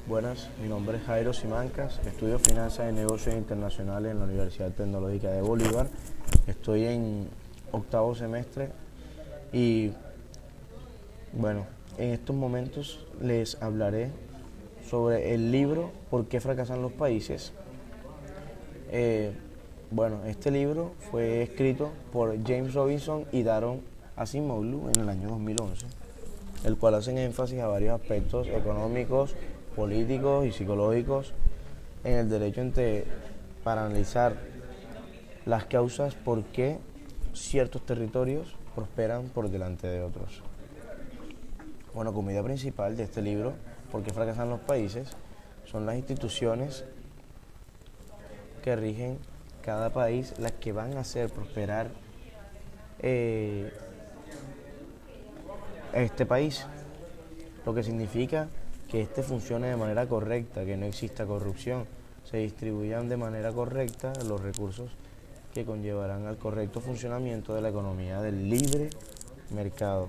Buenas, mi nombre es Jairo Simancas, estudio Finanzas y Negocios Internacionales en la Universidad Tecnológica de Bolívar. Estoy en octavo semestre y bueno, en estos momentos les hablaré sobre el libro ¿Por qué fracasan los países? Eh, este libro fue escrito por James Robinson y Daron Acemoglu en el año 2011, el cual hacen énfasis a varios aspectos económicos, políticos y psicológicos en el derecho para analizar las causas por qué ciertos territorios prosperan por delante de otros. Bueno, como idea principal de este libro, ¿Por qué fracasan los países?, son las instituciones que rigen cada país las que van a hacer prosperar este país, lo que significa que este funcione de manera correcta, que no exista corrupción, se distribuyan de manera correcta los recursos que conllevarán al correcto funcionamiento de la economía del libre mercado,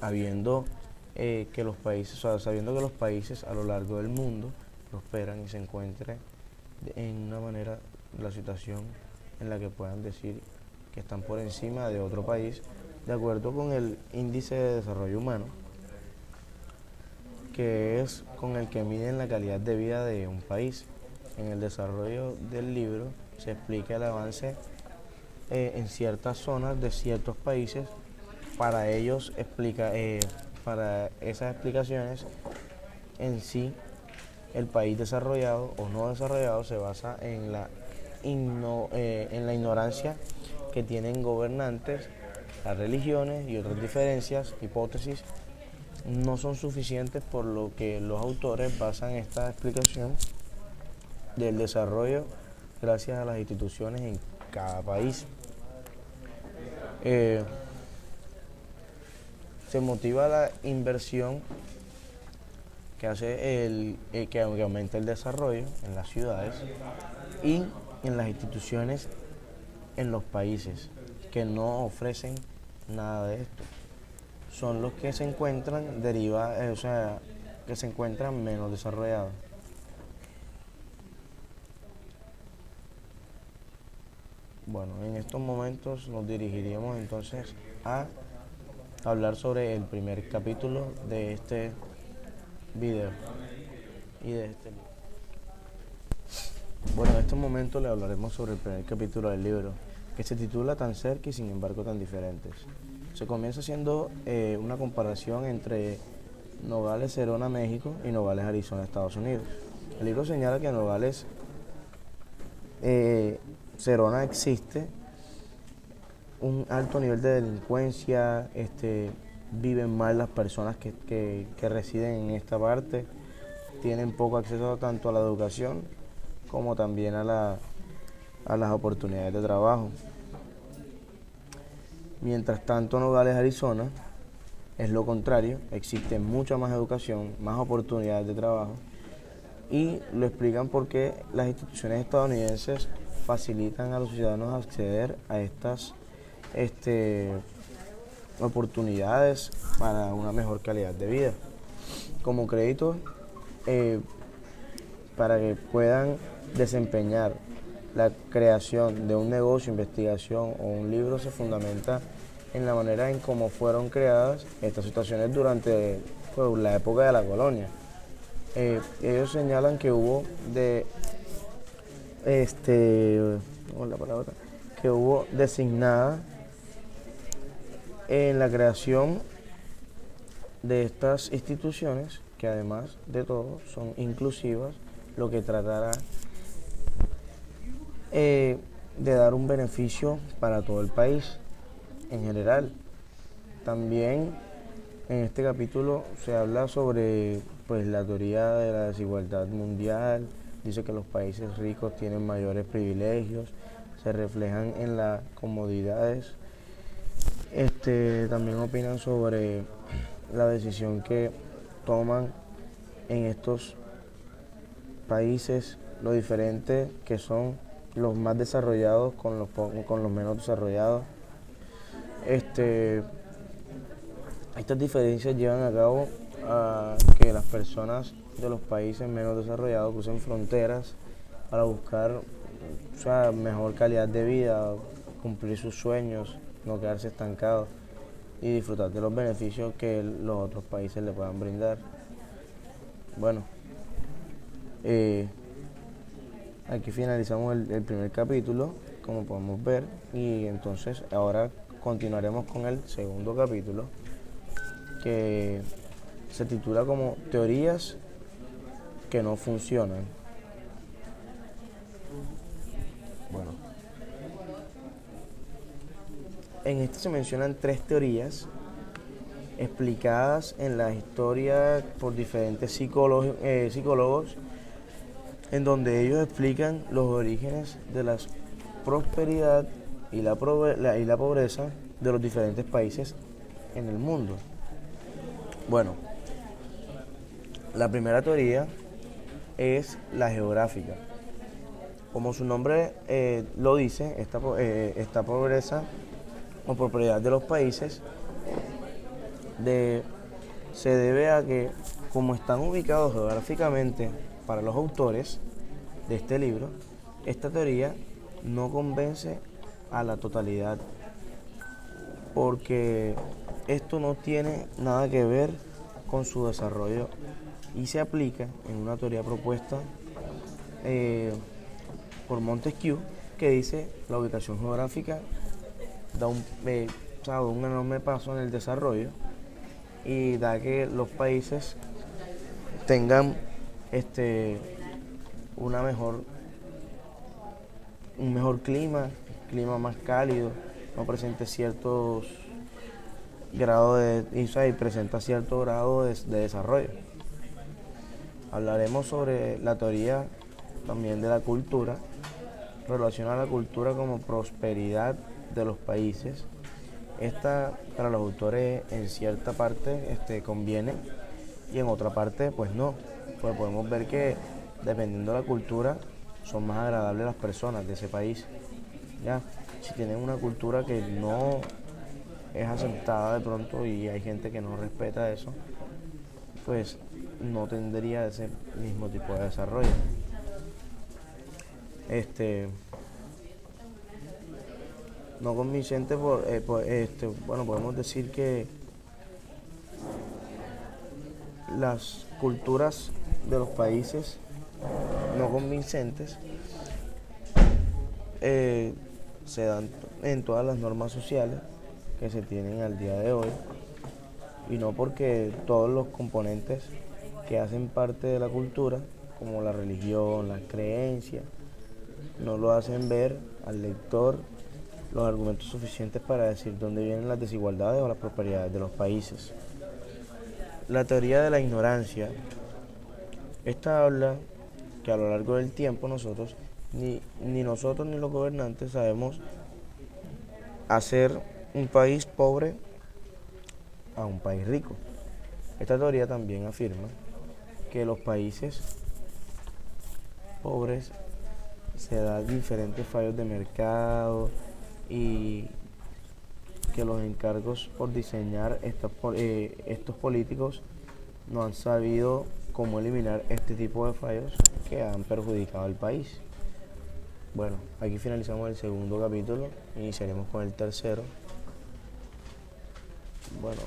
habiendo sabiendo que los países a lo largo del mundo prosperan y se encuentren en una manera, la situación en la que puedan decir que están por encima de otro país, de acuerdo con el índice de desarrollo humano, que es con el que miden la calidad de vida de un país. En el desarrollo del libro se explica el avance en ciertas zonas de ciertos países. Para esas explicaciones, en sí, el país desarrollado o no desarrollado se basa en la ignorancia que tienen gobernantes, las religiones y otras diferencias, hipótesis, no son suficientes, por lo que los autores basan esta explicación del desarrollo gracias a las instituciones en cada país. Se motiva la inversión que hace que aumenta el desarrollo en las ciudades y en las instituciones en los países que no ofrecen nada de esto. Son los que se encuentran que se encuentran menos desarrollados. Bueno, en estos momentos nos dirigiríamos entonces a hablar sobre el primer capítulo de este video y de este libro. Bueno, en estos momentos le hablaremos sobre el primer capítulo del libro, que se titula Tan cerca y sin embargo tan diferentes. Se comienza haciendo una comparación entre Nogales, Serona, México y Nogales, Arizona, Estados Unidos. El libro señala que en Nogales, Serona, existe un alto nivel de delincuencia, viven mal las personas que residen en esta parte, tienen poco acceso tanto a la educación como también a las oportunidades de trabajo. Mientras tanto, Nogales, Arizona, es lo contrario, existe mucha más educación, más oportunidades de trabajo, y lo explican porque las instituciones estadounidenses facilitan a los ciudadanos acceder a estas oportunidades para una mejor calidad de vida, como créditos para que puedan desempeñar la creación de un negocio, investigación o un libro. Se fundamenta en la manera en cómo fueron creadas estas situaciones durante la época de la colonia. Ellos señalan que hubo designada en la creación de estas instituciones, que además de todo son inclusivas, lo que tratará de dar un beneficio para todo el país en general. También en este capítulo se habla sobre la teoría de la desigualdad mundial. Dice que los países ricos tienen mayores privilegios, se reflejan en las comodidades. También opinan sobre la decisión que toman en estos países, lo diferente que son los más desarrollados con los menos desarrollados. Estas diferencias llevan a cabo a que las personas de los países menos desarrollados crucen fronteras para buscar, o sea, mejor calidad de vida, cumplir sus sueños, no quedarse estancados y disfrutar de los beneficios que los otros países le puedan brindar. Bueno, aquí finalizamos el primer capítulo, como podemos ver, y entonces ahora continuaremos con el segundo capítulo, que se titula como Teorías que no funcionan. Bueno, en este se mencionan 3 teorías explicadas en la historia por diferentes psicólogos, en donde ellos explican los orígenes de la prosperidad y la pobreza de los diferentes países en el mundo. Bueno, la primera teoría es la geográfica. Como su nombre lo dice, esta pobreza o prosperidad de los países se debe a que, como están ubicados geográficamente para los autores de este libro, esta teoría no convence a la totalidad, porque esto no tiene nada que ver con su desarrollo y se aplica en una teoría propuesta por Montesquieu, que dice la ubicación geográfica da un enorme paso en el desarrollo y da que los países tengan un mejor clima más cálido, no presente ciertos grados y presenta cierto grado de desarrollo. Hablaremos sobre la teoría también de la cultura, relaciona la cultura como prosperidad de los países. Esta, para los autores, en cierta parte conviene y en otra parte pues no, pues podemos ver que dependiendo de la cultura son más agradables las personas de ese país. Ya, si tienen una cultura que no es aceptada de pronto y hay gente que no respeta eso, pues no tendría ese mismo tipo de desarrollo. No convincente bueno, podemos decir que las culturas de los países no convincentes se dan en todas las normas sociales que se tienen al día de hoy, y no porque todos los componentes que hacen parte de la cultura, como la religión, las creencias, no lo hacen ver al lector los argumentos suficientes para decir dónde vienen las desigualdades o las prosperidades de los países. La teoría de la ignorancia. Esta habla que a lo largo del tiempo nosotros, ni nosotros ni los gobernantes sabemos hacer un país pobre a un país rico. Esta teoría también afirma que los países pobres se dan diferentes fallos de mercado y que los encargos por diseñar estos políticos no han sabido cómo eliminar este tipo de fallos que han perjudicado al país. Bueno, aquí finalizamos el segundo capítulo, iniciaremos con el tercero. Bueno,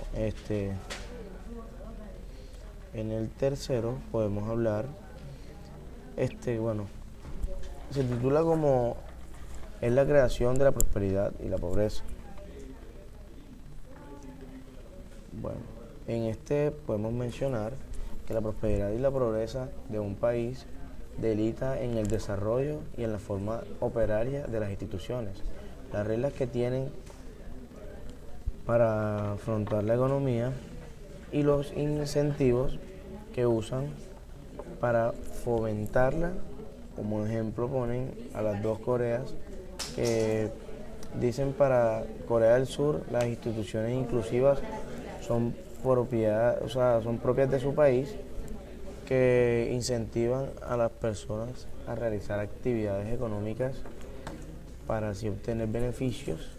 en el tercero podemos hablar, se titula como es la creación de la prosperidad y la pobreza. Bueno, en este podemos mencionar que la prosperidad y la pobreza de un país delita en el desarrollo y en la forma operaria de las instituciones, las reglas que tienen para afrontar la economía y los incentivos que usan para fomentarla. Como ejemplo ponen a las dos Coreas, que dicen para Corea del Sur las instituciones inclusivas son son propias de su país, que incentivan a las personas a realizar actividades económicas para así obtener beneficios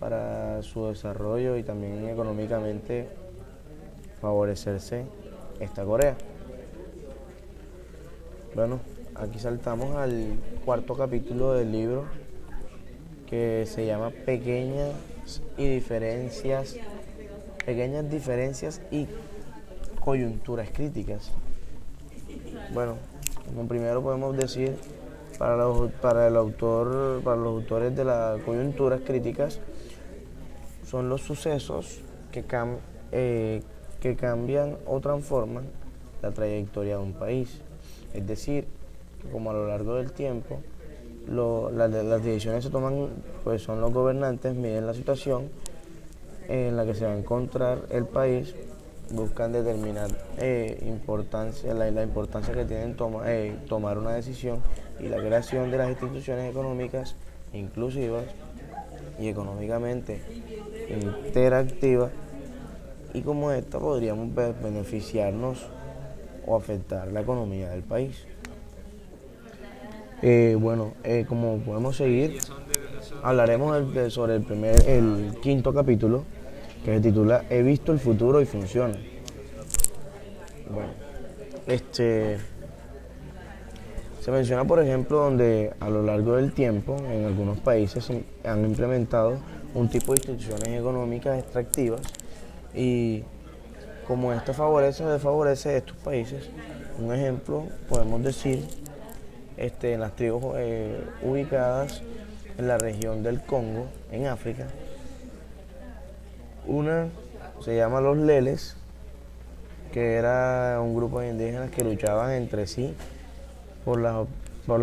para su desarrollo y también económicamente favorecerse esta Corea. Bueno, aquí saltamos al cuarto capítulo del libro, que se llama Pequeñas diferencias y coyunturas críticas. Bueno, como primero podemos decir, para los autores de las coyunturas críticas, son los sucesos que cambian o transforman la trayectoria de un país. Es decir, que como a lo largo del tiempo las decisiones se toman, pues son los gobernantes, miden la situación en la que se va a encontrar el país, buscan determinar la importancia que tiene tomar una decisión, y la creación de las instituciones económicas inclusivas y económicamente interactivas, y como esta podríamos beneficiarnos o afectar la economía del país. Como podemos seguir, hablaremos sobre el quinto capítulo, que se titula He visto el futuro y funciona. Bueno, se menciona, por ejemplo, donde a lo largo del tiempo en algunos países se han implementado un tipo de instituciones económicas extractivas, y como esto favorece o desfavorece a estos países. Un ejemplo podemos decir en las tribus ubicadas en la región del Congo, en África. Una se llama los Leles, que era un grupo de indígenas que luchaban entre sí por la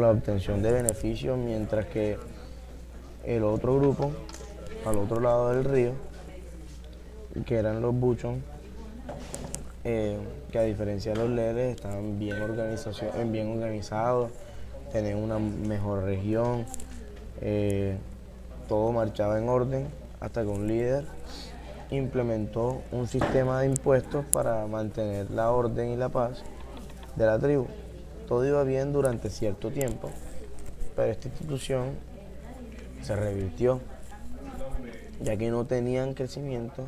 obtención de beneficios, mientras que el otro grupo, al otro lado del río, que eran los Buchon, que a diferencia de los Leles estaban bien organizados, tenían una mejor región, todo marchaba en orden, hasta que un líder implementó un sistema de impuestos para mantener la orden y la paz de la tribu. Todo iba bien durante cierto tiempo, pero esta institución se revirtió, ya que no tenían crecimiento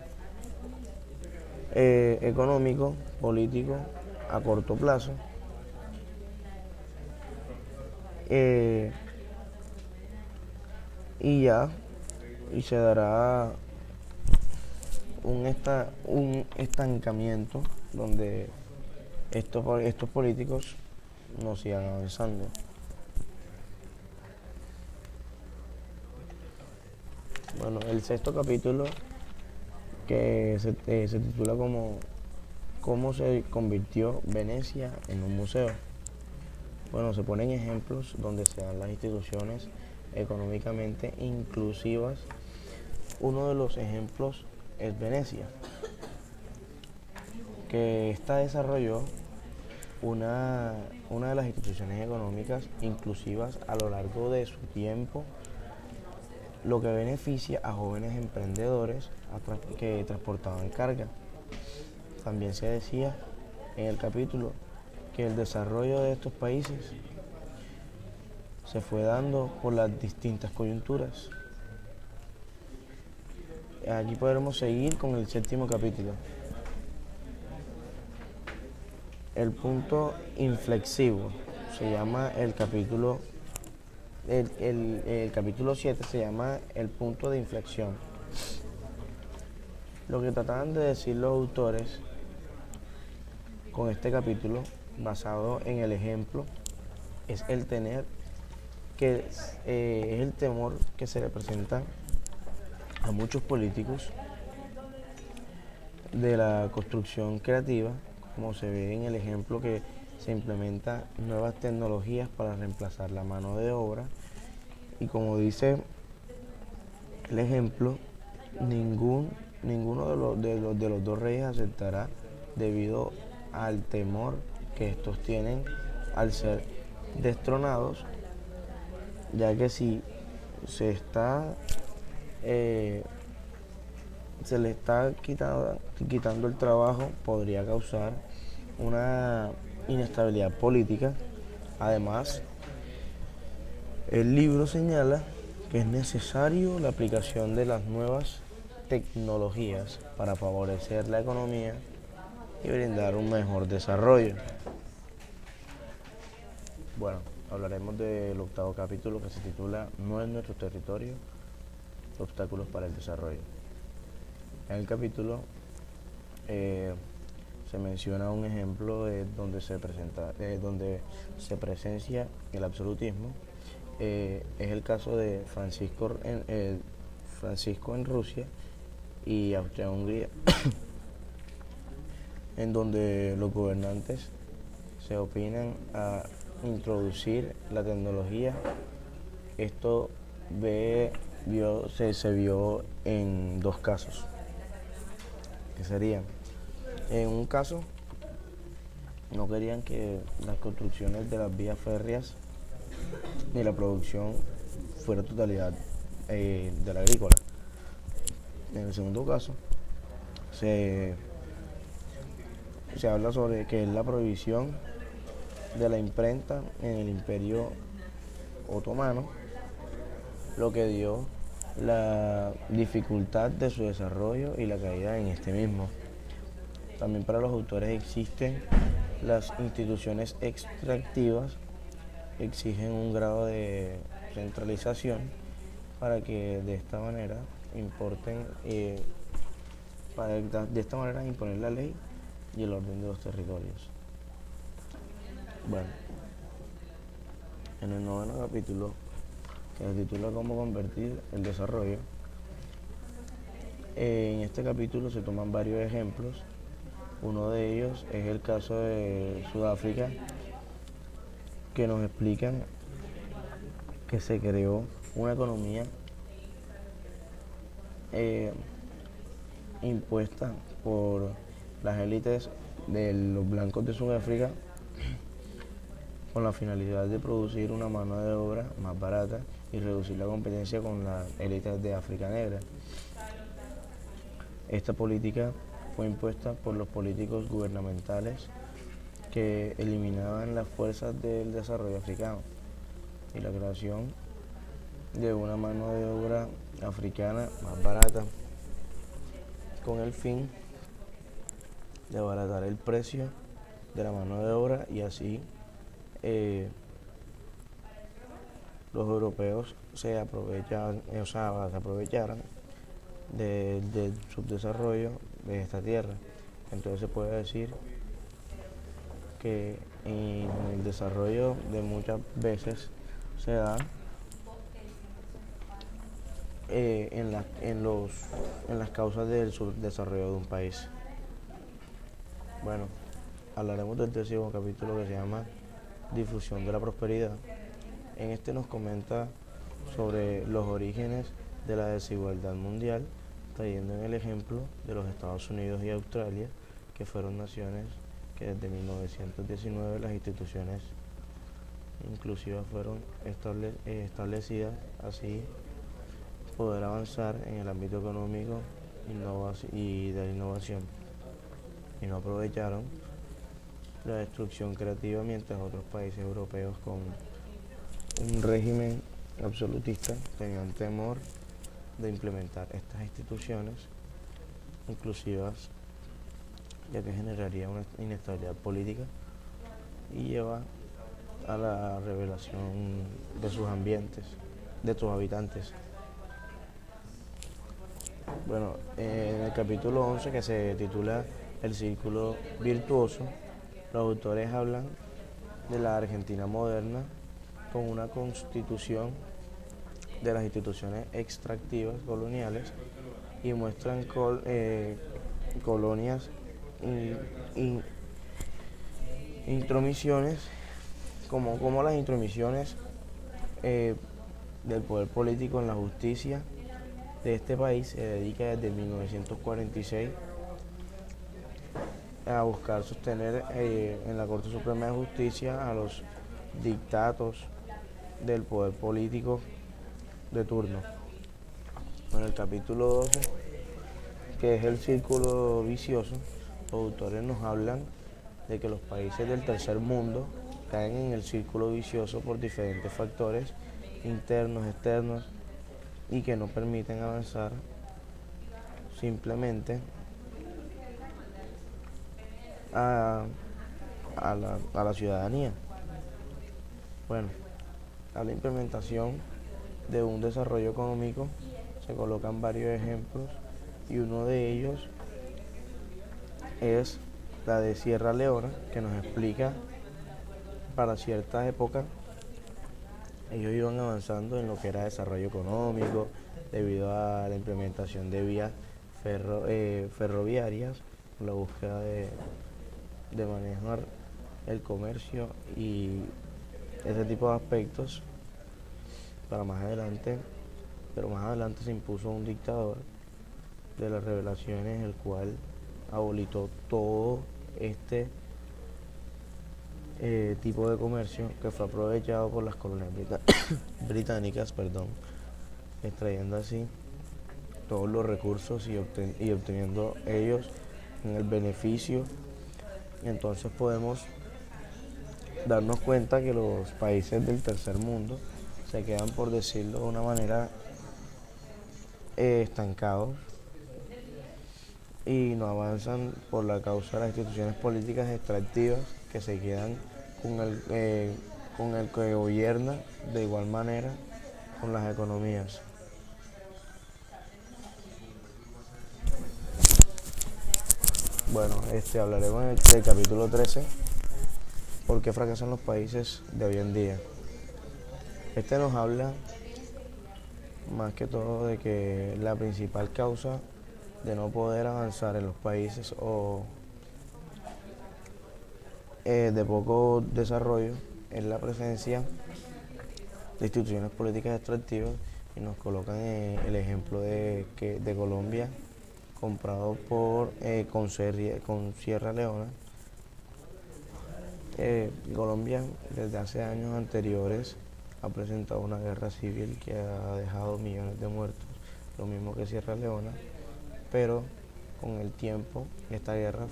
económico, político a corto plazo. Y se dará un estancamiento donde estos políticos no sigan avanzando. Bueno, el sexto capítulo, que se titula como ¿Cómo se convirtió Venecia en un museo? Bueno, se ponen ejemplos donde se dan las instituciones económicamente inclusivas. Uno de los ejemplos es Venecia, que esta desarrolló una de las instituciones económicas inclusivas a lo largo de su tiempo, lo que beneficia a jóvenes emprendedores que transportaban carga. También se decía en el capítulo que el desarrollo de estos países se fue dando por las distintas coyunturas. Aquí podremos seguir con el séptimo capítulo. El punto inflexivo se llama el capítulo. El capítulo 7 se llama el punto de inflexión. Lo que trataban de decir los autores con este capítulo, basado en el ejemplo, es el temor que se le presenta a muchos políticos de la construcción creativa, como se ve en el ejemplo, que se implementan nuevas tecnologías para reemplazar la mano de obra, y como dice el ejemplo, ninguno de los dos reyes aceptará, debido al temor que estos tienen al ser destronados, ya que si se le está quitando el trabajo, podría causar una inestabilidad política. Además, el libro señala que es necesario la aplicación de las nuevas tecnologías para favorecer la economía y brindar un mejor desarrollo. Bueno, hablaremos del octavo capítulo que se titula No es nuestro territorio, obstáculos para el desarrollo. En el capítulo se menciona un ejemplo donde se presencia el absolutismo. Es el caso de Francisco en Rusia y Austria-Hungría, en donde los gobernantes se opinan a introducir la tecnología. Esto se vio en dos casos, que serían, en un caso, no querían que las construcciones de las vías férreas ni la producción fuera totalidad de la agrícola. En el segundo caso, se habla sobre que es la prohibición de la imprenta en el Imperio Otomano, lo que dio la dificultad de su desarrollo y la caída en este mismo. También para los autores existen las instituciones extractivas, exigen un grado de centralización para que de esta manera imponer la ley y el orden de los territorios. Bueno, en el noveno capítulo, que se titula Cómo convertir el desarrollo, en este capítulo se toman varios ejemplos. Uno de ellos es el caso de Sudáfrica, que nos explican que se creó una economía impuesta por las élites de los blancos de Sudáfrica con la finalidad de producir una mano de obra más barata y reducir la competencia con las élites de África negra. Esta política fue impuesta por los políticos gubernamentales que eliminaban las fuerzas del desarrollo africano y la creación de una mano de obra africana más barata, con el fin de abaratar el precio de la mano de obra y así los europeos se aprovecharan del subdesarrollo de esta tierra. Entonces se puede decir que en el desarrollo de muchas veces se da en las causas del subdesarrollo de un país. Bueno, hablaremos del décimo capítulo que se llama Difusión de la Prosperidad. En este nos comenta sobre los orígenes de la desigualdad mundial, trayendo en el ejemplo de los Estados Unidos y Australia, que fueron naciones que desde 1919 las instituciones inclusivas fueron establecidas, así poder avanzar en el ámbito económico y de la innovación, y no aprovecharon la destrucción creativa, mientras otros países europeos con un régimen absolutista tenían temor de implementar estas instituciones inclusivas, ya que generaría una inestabilidad política y lleva a la revelación de sus habitantes. Bueno, en el capítulo 11, que se titula El Círculo Virtuoso, los autores hablan de la Argentina moderna con una constitución de las instituciones extractivas coloniales y muestran colonias intromisiones, como las intromisiones del poder político en la justicia de este país se dedica desde 1946 a buscar sostener en la Corte Suprema de Justicia a los dictatos del poder político de turno. En el capítulo 12, que es el círculo vicioso, los autores nos hablan de que los países del tercer mundo caen en el círculo vicioso por diferentes factores internos, externos, y que no permiten avanzar simplemente a, a la ciudadanía. Bueno, a la implementación de un desarrollo económico se colocan varios ejemplos y uno de ellos es la de Sierra Leona, que nos explica para ciertas épocas ellos iban avanzando en lo que era desarrollo económico debido a la implementación de vías ferroviarias, la búsqueda de manejar el comercio y ese tipo de aspectos para más adelante, pero más adelante se impuso un dictador de las revelaciones, el cual abolitó todo este tipo de comercio que fue aprovechado por las colonias británicas, extrayendo así todos los recursos y obteniendo ellos en el beneficio. Entonces podemos darnos cuenta que los países del tercer mundo se quedan, por decirlo de una manera, estancados y no avanzan por la causa de las instituciones políticas extractivas que se quedan con el que gobierna de igual manera con las economías. Bueno, hablaremos del capítulo 13, ¿por qué fracasan los países de hoy en día? Este nos habla más que todo de que la principal causa de no poder avanzar en los países o de poco desarrollo es la presencia de instituciones políticas extractivas, y nos colocan el ejemplo de Colombia comprado con Sierra Leona. Colombia desde hace años anteriores ha presentado una guerra civil que ha dejado millones de muertos, lo mismo que Sierra Leona, pero con el tiempo esta guerra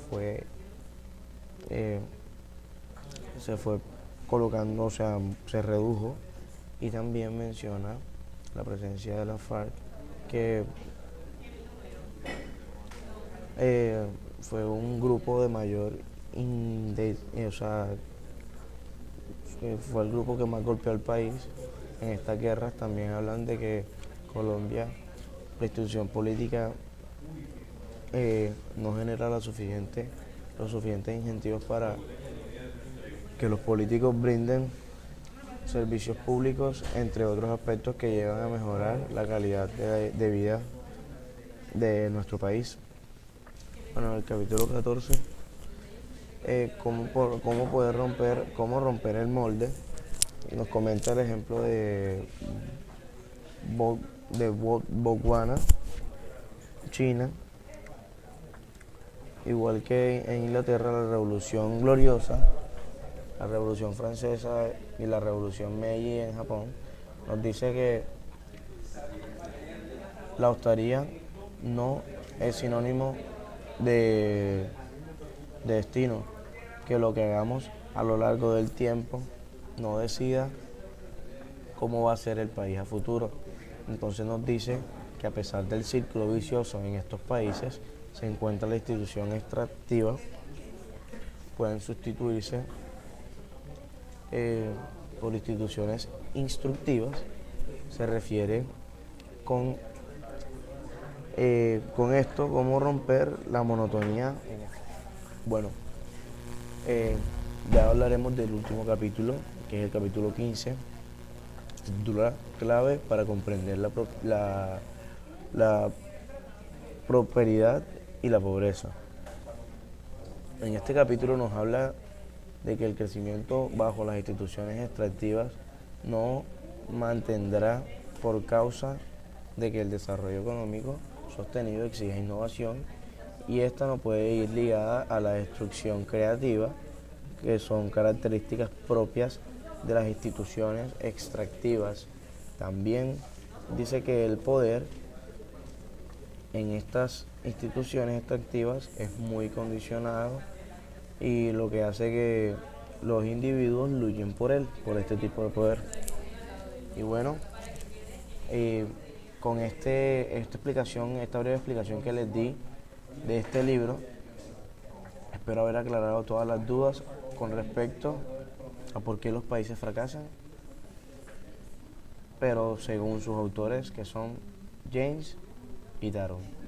se fue colocando, o sea, se redujo, y también menciona la presencia de la FARC, que fue un grupo de mayor, o sea, fue el grupo que más golpeó al país en estas guerras. También hablan de que Colombia, la institución política, no genera los suficientes incentivos para que los políticos brinden servicios públicos, entre otros aspectos que llevan a mejorar la calidad de vida de nuestro país. Bueno, en el capítulo 14, cómo romper el molde, nos comenta el ejemplo de Botswana, China. Igual que en Inglaterra, la Revolución Gloriosa, la Revolución Francesa y la Revolución Meiji en Japón, nos dice que la austeridad no es sinónimo de destino, que lo que hagamos a lo largo del tiempo no decida cómo va a ser el país a futuro. Entonces nos dice que a pesar del círculo vicioso en estos países, se encuentra la institución extractiva, pueden sustituirse por instituciones instructivas. Se refiere con esto, cómo romper la monotonía. Bueno, ya hablaremos del último capítulo, que es el capítulo 15, titula Clave para comprender la prosperidad y la pobreza. En este capítulo nos habla de que el crecimiento bajo las instituciones extractivas no mantendrá, por causa de que el desarrollo económico sostenido exige innovación, y esta no puede ir ligada a la destrucción creativa, que son características propias de las instituciones extractivas. También dice que el poder en estas instituciones extractivas es muy condicionado, y lo que hace que los individuos luchen por este tipo de poder. Y bueno, con esta breve explicación que les di de este libro, espero Espero haber aclarado todas las dudas con respecto a por qué los países fracasan, pero según sus autores, que son James y Daron.